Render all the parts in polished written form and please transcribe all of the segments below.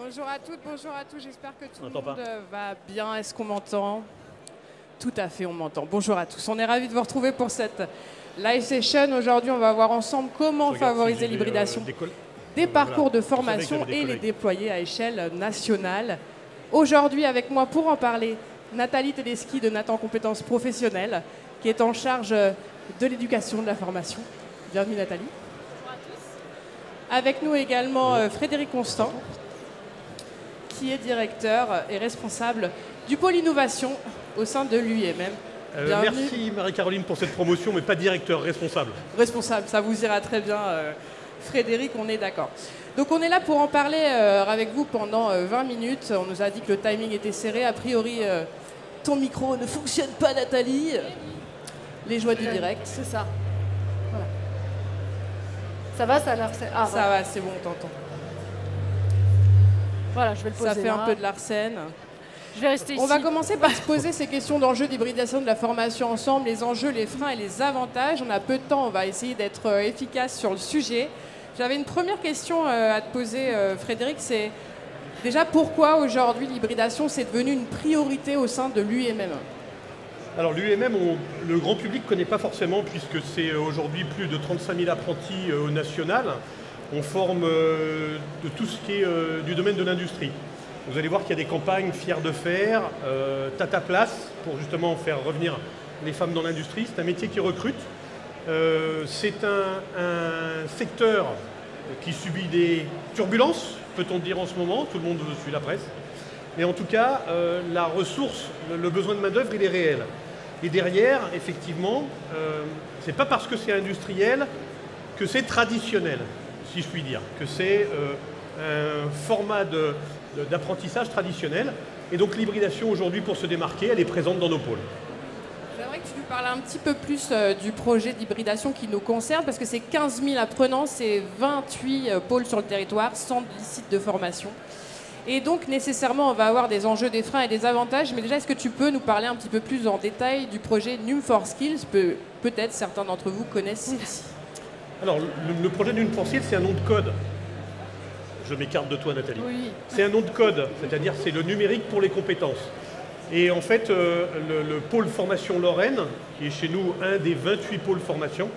Bonjour à toutes, bonjour à tous. J'espère que tout le monde va bien. Est-ce qu'on m'entend? Tout à fait, on m'entend. Bonjour à tous. On est ravis de vous retrouver pour cette live session. Aujourd'hui, on va voir ensemble comment favoriser l'hybridation des parcours de formation et les déployer à échelle nationale. Aujourd'hui, avec moi pour en parler, Nathalie Tedeschi de Nathan Compétences Professionnelles, qui est en charge de l'éducation, de la formation. Bienvenue Nathalie. Bonjour à tous. Avec nous également Frédéric Constant, qui est directeur et responsable du pôle innovation au sein de l'UIMM. Merci Marie-Caroline pour cette promotion, mais pas directeur, responsable. Responsable, ça vous ira très bien Frédéric, on est d'accord. Donc on est là pour en parler avec vous pendant 20 minutes. On nous a dit que le timing était serré. A priori, ton micro ne fonctionne pas Nathalie. Les joies du direct. C'est ça. Voilà. Ça va, ça a l'air... Ah, ça va, c'est bon, on t'entend. Voilà, je vais le poser. Ça fait un peu de l'arsène. Je vais rester ici. On va commencer par se poser ces questions d'enjeux d'hybridation de la formation ensemble, les enjeux, les freins et les avantages. On a peu de temps, on va essayer d'être efficace sur le sujet. J'avais une première question à te poser, Frédéric, c'est déjà pourquoi aujourd'hui l'hybridation c'est devenu une priorité au sein de l'UIMM? Alors l'UIMM, le grand public ne connaît pas forcément puisque c'est aujourd'hui plus de 35 000 apprentis au national. On forme de tout ce qui est du domaine de l'industrie. Vous allez voir qu'il y a des campagnes fières de faire, Tata Place, pour justement faire revenir les femmes dans l'industrie. C'est un métier qui recrute. C'est un secteur qui subit des turbulences, peut-on dire en ce moment. Tout le monde suit la presse. Et en tout cas, la ressource, le besoin de main-d'œuvre, il est réel. Et derrière, effectivement, c'est pas parce que c'est industriel que c'est traditionnel, si je puis dire, que c'est un format d'apprentissage traditionnel. Et donc l'hybridation aujourd'hui, pour se démarquer, elle est présente dans nos pôles. J'aimerais que tu nous parles un petit peu plus du projet d'hybridation qui nous concerne, parce que c'est 15 000 apprenants, c'est 28 pôles sur le territoire, 110 sites de formation. Et donc nécessairement, on va avoir des enjeux, des freins et des avantages. Mais déjà, est-ce que tu peux nous parler un petit peu plus en détail du projet Num4Skills? Peut-être certains d'entre vous connaissent ici. Alors, le projet Num4Skills, c'est un nom de code. Je m'écarte de toi, Nathalie. Oui. C'est un nom de code, c'est-à-dire c'est le numérique pour les compétences. Et en fait, le pôle formation Lorraine, qui est chez nous un des 28 pôles formation,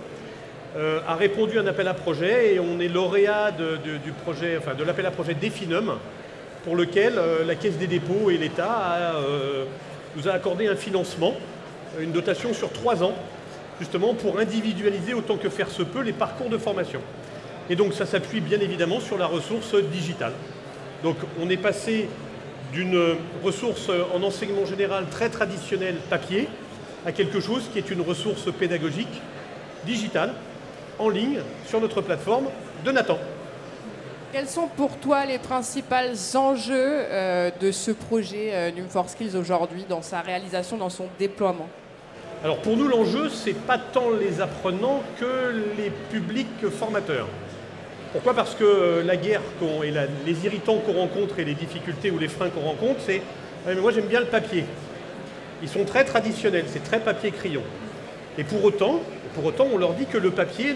a répondu à un appel à projet et on est lauréat du projet, enfin de l'appel à projet Definum, pour lequel la Caisse des dépôts et l'État nous a accordé un financement, une dotation sur 3 ans, justement pour individualiser autant que faire se peut les parcours de formation. Et donc ça s'appuie bien évidemment sur la ressource digitale. Donc on est passé d'une ressource en enseignement général très traditionnelle papier à quelque chose qui est une ressource pédagogique digitale en ligne sur notre plateforme de Nathan. Quels sont pour toi les principaux enjeux de ce projet Num4Skills aujourd'hui dans sa réalisation, dans son déploiement? Alors pour nous l'enjeu c'est pas tant les apprenants que les publics formateurs. Pourquoi? Parce que la guerre et les irritants qu'on rencontre et les difficultés ou les freins qu'on rencontre, c'est mais moi j'aime bien le papier. Ils sont très traditionnels, c'est très papier-crayon. Et pour autant, on leur dit que le papier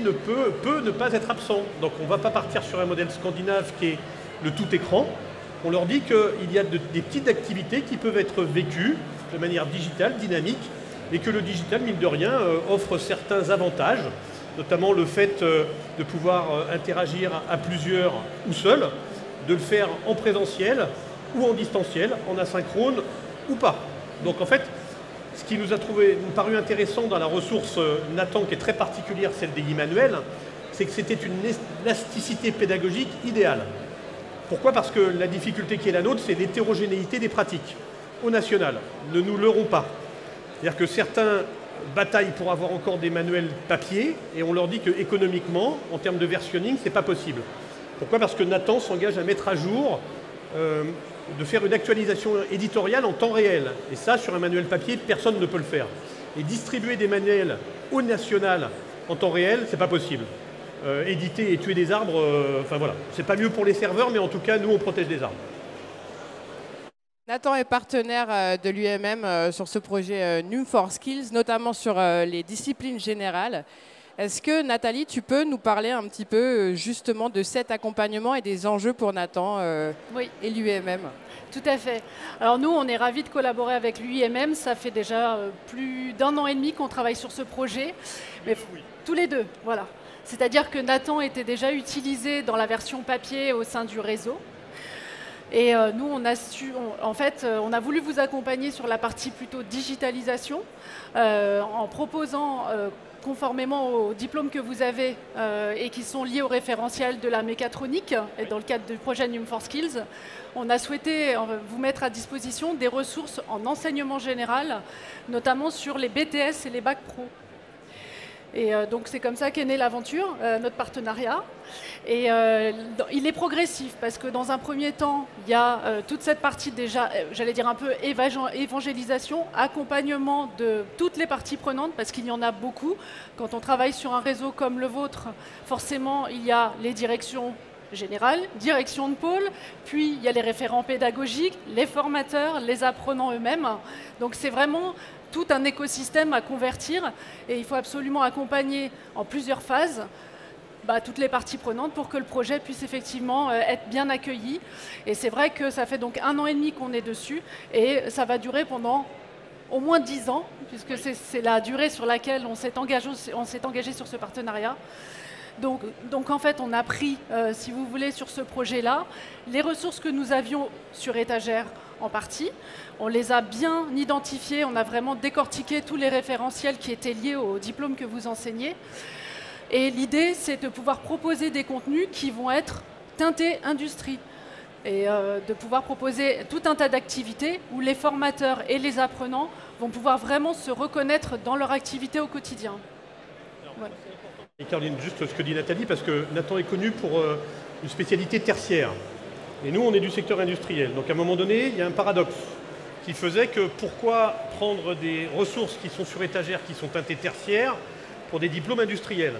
peut ne pas être absent. Donc on ne va pas partir sur un modèle scandinave qui est le tout écran. On leur dit qu'il y a des petites activités qui peuvent être vécues de manière digitale, dynamique, et que le digital, mine de rien, offre certains avantages, notamment le fait de pouvoir interagir à plusieurs ou seul, de le faire en présentiel ou en distanciel, en asynchrone ou pas. Donc en fait, ce qui nous a paru intéressant dans la ressource Nathan, qui est très particulière, celle des e-manuels, c'est que c'était une élasticité pédagogique idéale. Pourquoi? Parce que la difficulté qui est la nôtre, c'est l'hétérogénéité des pratiques. Au national, ne nous leurrons pas. C'est-à-dire que certains bataillent pour avoir encore des manuels papier et on leur dit qu'économiquement, en termes de versionning, ce n'est pas possible. Pourquoi? Parce que Nathan s'engage à mettre à jour, de faire une actualisation éditoriale en temps réel. Et ça, sur un manuel papier, personne ne peut le faire. Et distribuer des manuels au national en temps réel, c'est pas possible. Éditer et tuer des arbres, enfin voilà. C'est pas mieux pour les serveurs, mais en tout cas, nous, on protège des arbres. Nathan est partenaire de l'UIMM sur ce projet Num4Skills, notamment sur les disciplines générales. Est-ce que Nathalie, tu peux nous parler un petit peu justement de cet accompagnement et des enjeux pour Nathan oui. et l'UIMM? Tout à fait. Alors nous, on est ravis de collaborer avec l'UIMM. Ça fait déjà plus d'1 an et demi qu'on travaille sur ce projet. Mais oui. Tous les deux, voilà. C'est-à-dire que Nathan était déjà utilisé dans la version papier au sein du réseau. Et nous, on a voulu vous accompagner sur la partie plutôt digitalisation en proposant, conformément aux diplômes que vous avez et qui sont liés au référentiel de la mécatronique, et dans le cadre du projet Num4Skills, on a souhaité vous mettre à disposition des ressources en enseignement général, notamment sur les BTS et les bacs pro. Et donc c'est comme ça qu'est née l'aventure, notre partenariat. Et il est progressif parce que dans un premier temps, il y a toute cette partie déjà, j'allais dire un peu évangélisation, accompagnement de toutes les parties prenantes parce qu'il y en a beaucoup. Quand on travaille sur un réseau comme le vôtre, forcément il y a les directions générales, direction de pôle, puis il y a les référents pédagogiques, les formateurs, les apprenants eux-mêmes. Donc c'est vraiment tout un écosystème à convertir et il faut absolument accompagner en plusieurs phases toutes les parties prenantes pour que le projet puisse effectivement être bien accueilli. Et c'est vrai que ça fait donc 1 an et demi qu'on est dessus et ça va durer pendant au moins 10 ans, puisque c'est la durée sur laquelle on s'est engagé sur ce partenariat. Donc en fait, on a pris, si vous voulez, sur ce projet-là, les ressources que nous avions sur étagère en partie. On les a bien identifiées, on a vraiment décortiqué tous les référentiels qui étaient liés au diplôme que vous enseignez. Et l'idée, c'est de pouvoir proposer des contenus qui vont être teintés industrie et de pouvoir proposer tout un tas d'activités où les formateurs et les apprenants vont pouvoir vraiment se reconnaître dans leur activité au quotidien. Voilà. Et Caroline, juste ce que dit Nathalie, parce que Nathan est connu pour une spécialité tertiaire. Et nous, on est du secteur industriel. Donc à un moment donné, il y a un paradoxe qui faisait que pourquoi prendre des ressources qui sont sur étagère, qui sont teintées tertiaires, pour des diplômes industriels.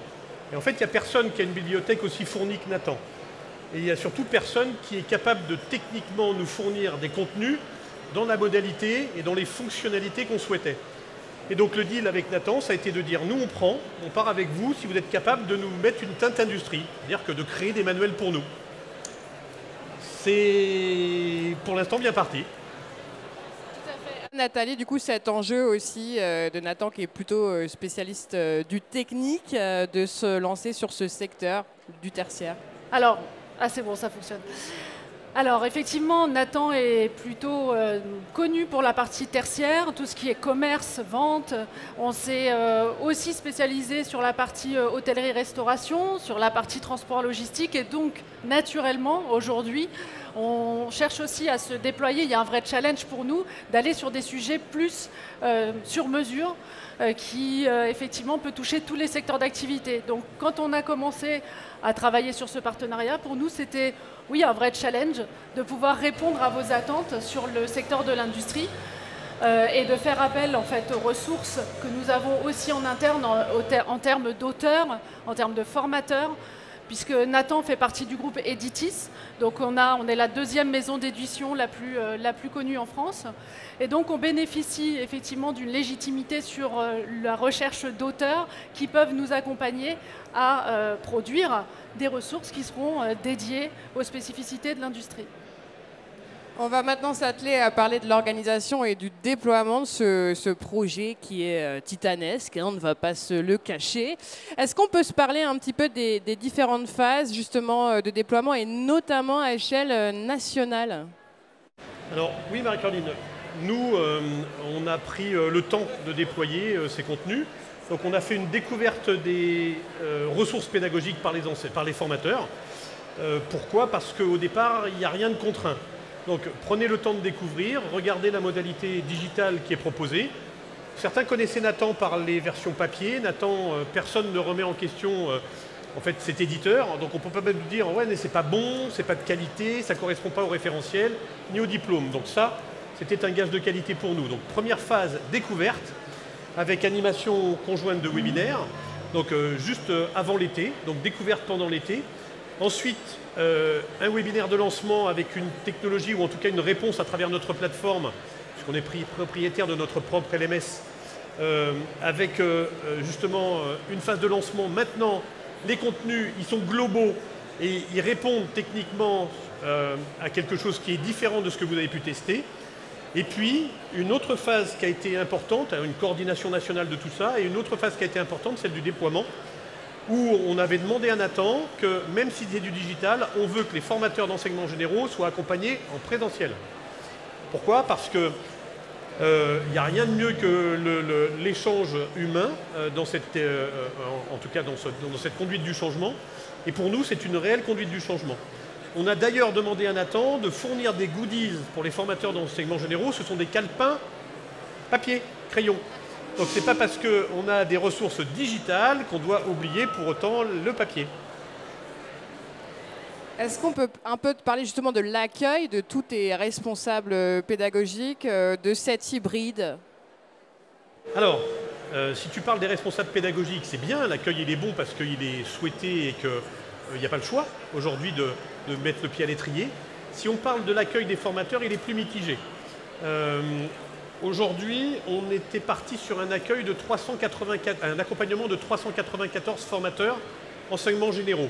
Et en fait, il n'y a personne qui a une bibliothèque aussi fournie que Nathan. Et il n'y a surtout personne qui est capable de techniquement nous fournir des contenus dans la modalité et dans les fonctionnalités qu'on souhaitait. Et donc le deal avec Nathan, ça a été de dire, nous on part avec vous si vous êtes capable de nous mettre une teinte industrie, c'est-à-dire que de créer des manuels pour nous. C'est pour l'instant bien parti. Nathalie, du coup, cet enjeu aussi de Nathan, qui est plutôt spécialiste du technique, de se lancer sur ce secteur du tertiaire. Alors, c'est bon, ça fonctionne. Alors, effectivement, Nathan est plutôt connu pour la partie tertiaire, tout ce qui est commerce, vente. On s'est aussi spécialisé sur la partie hôtellerie-restauration, sur la partie transport logistique. Et donc, naturellement, aujourd'hui, on cherche aussi à se déployer. Il y a un vrai challenge pour nous d'aller sur des sujets plus sur mesure qui, effectivement, peut toucher tous les secteurs d'activité. Donc, quand on a commencé à travailler sur ce partenariat, pour nous, c'était, oui, un vrai challenge de pouvoir répondre à vos attentes sur le secteur de l'industrie et de faire appel, en fait, aux ressources que nous avons aussi en interne en termes d'auteurs, en termes de formateurs, puisque Nathan fait partie du groupe Editis. Donc on est la 2e maison d'édition la plus connue en France. Et donc on bénéficie effectivement d'une légitimité sur la recherche d'auteurs qui peuvent nous accompagner à produire des ressources qui seront dédiées aux spécificités de l'industrie. On va maintenant s'atteler à parler de l'organisation et du déploiement de ce projet qui est titanesque, on ne va pas se le cacher. Est-ce qu'on peut se parler un petit peu des différentes phases justement de déploiement et notamment à échelle nationale? Alors oui, Marie-Caroline, nous on a pris le temps de déployer ces contenus. Donc on a fait une découverte des ressources pédagogiques par les formateurs. Pourquoi? Parce qu'au départ, il n'y a rien de contraint. Donc prenez le temps de découvrir, regardez la modalité digitale qui est proposée. Certains connaissaient Nathan par les versions papier. Nathan, personne ne remet en question en fait, cet éditeur. Donc on ne peut pas même dire ouais, mais c'est pas bon, c'est pas de qualité, ça ne correspond pas au référentiel ni au diplôme. Donc ça, c'était un gage de qualité pour nous. Donc première phase, découverte, avec animation conjointe de webinaire, donc juste avant l'été, donc découverte pendant l'été. Ensuite, un webinaire de lancement avec une technologie ou en tout cas une réponse à travers notre plateforme, puisqu'on est propriétaire de notre propre LMS, avec justement une phase de lancement. Maintenant, les contenus, ils sont globaux et ils répondent techniquement à quelque chose qui est différent de ce que vous avez pu tester. Et puis, une autre phase qui a été importante, une coordination nationale de tout ça, et une autre phase qui a été importante, celle du déploiement, où on avait demandé à Nathan que, même si c'est du digital, on veut que les formateurs d'enseignement généraux soient accompagnés en présentiel. Pourquoi? Parce que il n'y a rien de mieux que l'échange humain, en tout cas dans cette conduite du changement. Et pour nous, c'est une réelle conduite du changement. On a d'ailleurs demandé à Nathan de fournir des goodies pour les formateurs d'enseignement généraux. Ce sont des calepins papier, crayon. Donc ce n'est pas parce qu'on a des ressources digitales qu'on doit oublier pour autant le papier. Est-ce qu'on peut un peu parler justement de l'accueil de tous tes responsables pédagogiques, de cet hybride? Alors, si tu parles des responsables pédagogiques, c'est bien, l'accueil il est bon parce qu'il est souhaité et qu'il n'y a pas le choix aujourd'hui de mettre le pied à l'étrier. Si on parle de l'accueil des formateurs, il est plus mitigé. Aujourd'hui, on était parti sur un accueil de un accompagnement de 394 formateurs enseignements généraux.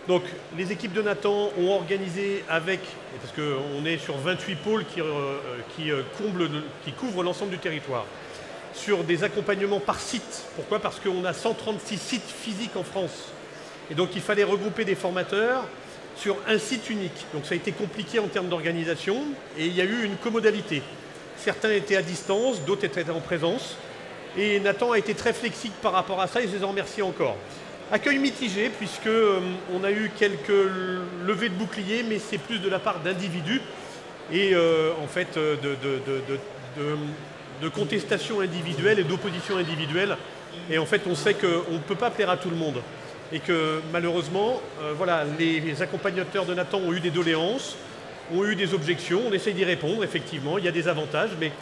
Donc, les équipes de Nathan ont organisé avec, parce qu'on est sur 28 pôles qui couvrent l'ensemble du territoire, sur des accompagnements par site. Pourquoi? Parce qu'on a 136 sites physiques en France. Et donc, il fallait regrouper des formateurs sur un site unique. Donc, ça a été compliqué en termes d'organisation et il y a eu une comodalité. Certains étaient à distance, d'autres étaient en présence. Et Nathan a été très flexible par rapport à ça et je les en remercie encore. Accueil mitigé, puisqu'on a eu quelques levées de boucliers, mais c'est plus de la part d'individus et en fait de contestations individuelles et d'oppositions individuelles. Et en fait, on sait qu'on ne peut pas plaire à tout le monde. Et que malheureusement, voilà, les accompagnateurs de Nathan ont eu des doléances, ont eu des objections, on essaye d'y répondre, effectivement, il y a des avantages, mais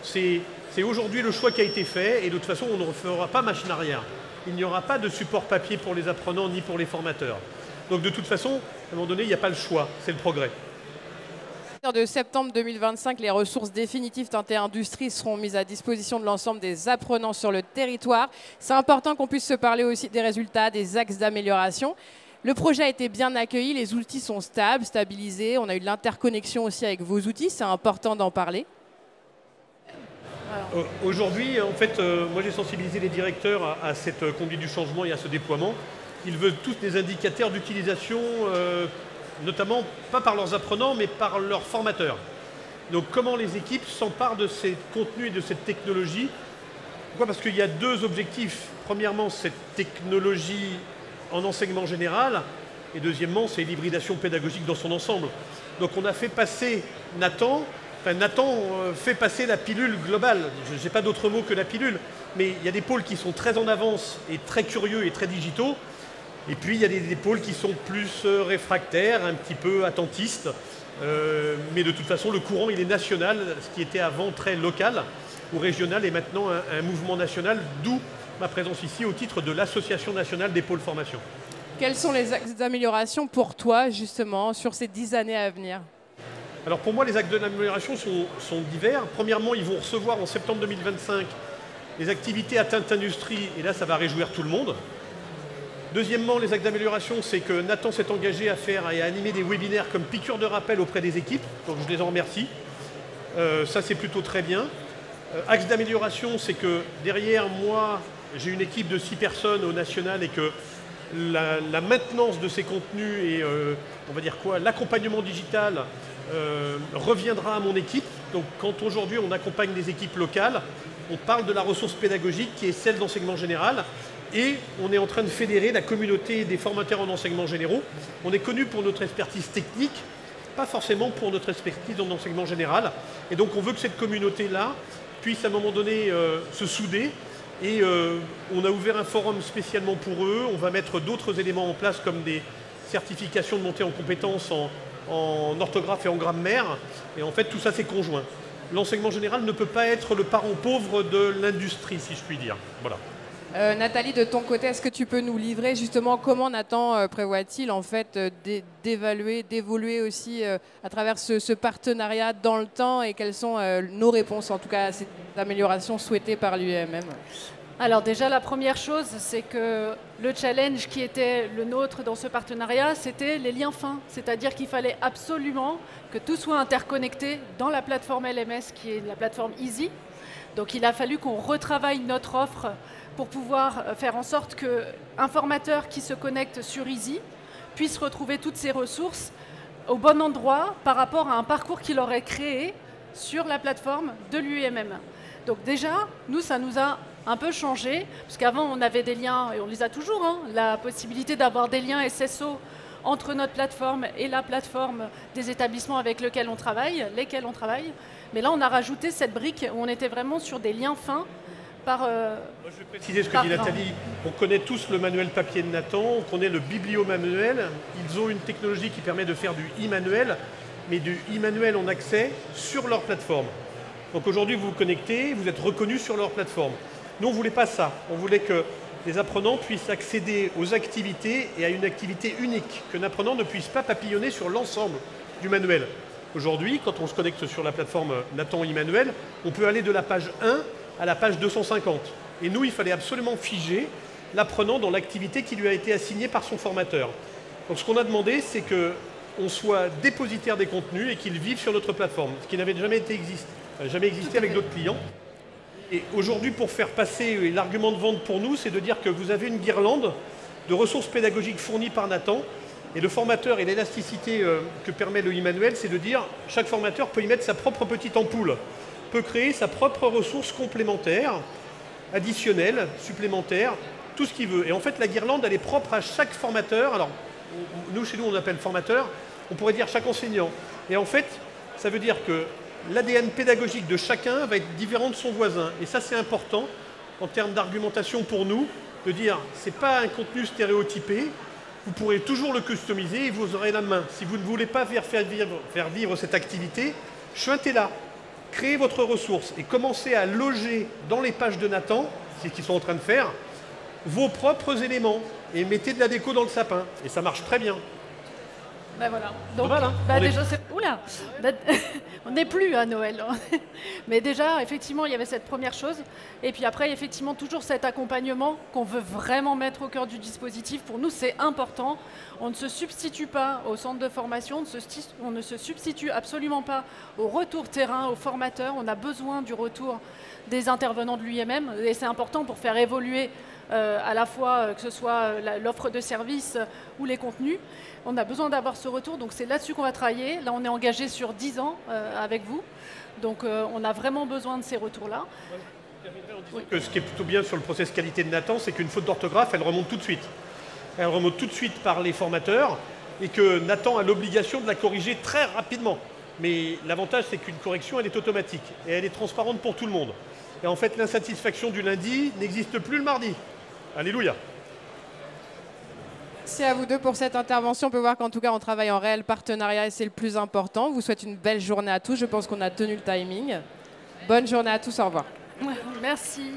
c'est aujourd'hui le choix qui a été fait et de toute façon, on ne refera pas machine arrière. Il n'y aura pas de support papier pour les apprenants ni pour les formateurs. Donc de toute façon, à un moment donné, il n'y a pas le choix, c'est le progrès. De septembre 2025, les ressources définitives Tintin Industrie seront mises à disposition de l'ensemble des apprenants sur le territoire. C'est important qu'on puisse se parler aussi des résultats, des axes d'amélioration. Le projet a été bien accueilli, les outils sont stables, stabilisés. On a eu de l'interconnexion aussi avec vos outils, c'est important d'en parler. Aujourd'hui, en fait, moi j'ai sensibilisé les directeurs à cette conduite du changement et à ce déploiement. Ils veulent tous des indicateurs d'utilisation, notamment pas par leurs apprenants, mais par leurs formateurs. Donc comment les équipes s'emparent de ces contenus et de cette technologie? Pourquoi? Parce qu'il y a deux objectifs. Premièrement, cette technologie en enseignement général, et deuxièmement, c'est l'hybridation pédagogique dans son ensemble. Donc on a fait passer Nathan fait passer la pilule globale. Je n'ai pas d'autre mot que la pilule, mais il y a des pôles qui sont très en avance et très curieux et très digitaux, et puis il y a des pôles qui sont plus réfractaires, un petit peu attentistes, mais de toute façon le courant il est national, ce qui était avant très local ou régional est maintenant un mouvement national, d'où ma présence ici au titre de l'Association nationale des pôles formation. Quelles sont les axes d'amélioration pour toi justement sur ces 10 années à venir? Alors pour moi, les axes d'amélioration sont divers. Premièrement, ils vont recevoir en septembre 2025 les activités à Tintin Industrie, et là, ça va réjouir tout le monde. Deuxièmement, les axes d'amélioration, c'est que Nathan s'est engagé à faire et à animer des webinaires comme piqûre de rappel auprès des équipes, donc je les en remercie. Ça, c'est plutôt très bien. Axe d'amélioration, c'est que derrière moi, j'ai une équipe de 6 personnes au national et que la maintenance de ces contenus et on va dire quoi, l'accompagnement digital reviendra à mon équipe. Donc quand aujourd'hui on accompagne des équipes locales, on parle de la ressource pédagogique qui est celle d'enseignement général et on est en train de fédérer la communauté des formateurs en enseignement généraux. On est connu pour notre expertise technique, pas forcément pour notre expertise en enseignement général. Et donc on veut que cette communauté-là puisse à un moment donné se souder. Et on a ouvert un forum spécialement pour eux. On va mettre d'autres éléments en place comme des certifications de montée en compétences en orthographe et en grammaire. Et en fait, tout ça, c'est conjoint. L'enseignement général ne peut pas être le parent pauvre de l'industrie, si je puis dire. Voilà. Nathalie, de ton côté, est-ce que tu peux nous livrer justement comment Nathan prévoit-il en fait d'évaluer, d'évoluer aussi à travers ce partenariat dans le temps et quelles sont nos réponses en tout cas à cette amélioration souhaitée par l'UEMM? Alors déjà, la première chose, c'est que le challenge qui était le nôtre dans ce partenariat, c'était les liens fins. C'est-à-dire qu'il fallait absolument que tout soit interconnecté dans la plateforme LMS, qui est la plateforme Easy. Donc il a fallu qu'on retravaille notre offre pour pouvoir faire en sorte qu'un formateur qui se connecte sur Easy puisse retrouver toutes ses ressources au bon endroit par rapport à un parcours qu'il aurait créé sur la plateforme de l'UEMM. Donc déjà, nous, ça nous a un peu changé, parce qu'avant, on avait des liens, et on les a toujours, hein, la possibilité d'avoir des liens SSO entre notre plateforme et la plateforme des établissements avec lesquels on travaille. Mais là, on a rajouté cette brique où on était vraiment sur des liens fins par... Moi, je vais préciser ce que dit Nathalie. On connaît tous le manuel papier de Nathan, on connaît le biblio-manuel. Ils ont une technologie qui permet de faire du e-manuel, mais du e-manuel en accès sur leur plateforme. Donc aujourd'hui, vous vous connectez, vous êtes reconnu sur leur plateforme. Nous, on ne voulait pas ça. On voulait que les apprenants puissent accéder aux activités et à une activité unique, qu'un apprenant ne puisse pas papillonner sur l'ensemble du manuel. Aujourd'hui, quand on se connecte sur la plateforme Nathan e-manuel, on peut aller de la page 1 à la page 250. Et nous, il fallait absolument figer l'apprenant dans l'activité qui lui a été assignée par son formateur. Donc ce qu'on a demandé, c'est qu'on soit dépositaire des contenus et qu'ils vivent sur notre plateforme, ce qui n'avait jamais existé avec d'autres clients. Et aujourd'hui, pour faire passer l'argument de vente pour nous, c'est de dire que vous avez une guirlande de ressources pédagogiques fournies par Nathan. Et le formateur et l'élasticité que permet le e-manuel, c'est de dire chaque formateur peut y mettre sa propre petite ampoule, peut créer sa propre ressource complémentaire, additionnelle, supplémentaire, tout ce qu'il veut. Et en fait, la guirlande, elle est propre à chaque formateur. Alors, nous, chez nous, on appelle formateur, on pourrait dire chaque enseignant. Et en fait, ça veut dire que l'ADN pédagogique de chacun va être différent de son voisin. Et ça, c'est important en termes d'argumentation pour nous, de dire ce n'est pas un contenu stéréotypé, vous pourrez toujours le customiser et vous aurez la main. Si vous ne voulez pas faire vivre cette activité, chointez-la, créez votre ressource et commencez à loger dans les pages de Nathan, c'est ce qu'ils sont en train de faire, vos propres éléments et mettez de la déco dans le sapin. Et ça marche très bien. Ben voilà. Donc, déjà, oula, on n'est plus à Noël. Mais déjà, effectivement, il y avait cette première chose. Et puis après, effectivement, toujours cet accompagnement qu'on veut vraiment mettre au cœur du dispositif. Pour nous, c'est important. On ne se substitue pas au centre de formation, on ne se substitue absolument pas au retour terrain, aux formateurs. On a besoin du retour des intervenants de l'UEMM. Et c'est important pour faire évoluer à la fois que ce soit l'offre de services ou les contenus. On a besoin d'avoir ce retour, donc c'est là-dessus qu'on va travailler. Là, on est engagé sur 10 ans avec vous, donc on a vraiment besoin de ces retours-là. Oui. Ce qui est plutôt bien sur le process qualité de Nathan, c'est qu'une faute d'orthographe, elle remonte tout de suite. Elle remonte tout de suite par les formateurs et que Nathan a l'obligation de la corriger très rapidement. Mais l'avantage, c'est qu'une correction, elle est automatique et elle est transparente pour tout le monde. Et en fait, l'insatisfaction du lundi n'existe plus le mardi. Alléluia. Merci à vous deux pour cette intervention. On peut voir qu'en tout cas, on travaille en réel partenariat et c'est le plus important. Je vous souhaite une belle journée à tous. Je pense qu'on a tenu le timing. Bonne journée à tous. Au revoir. Merci.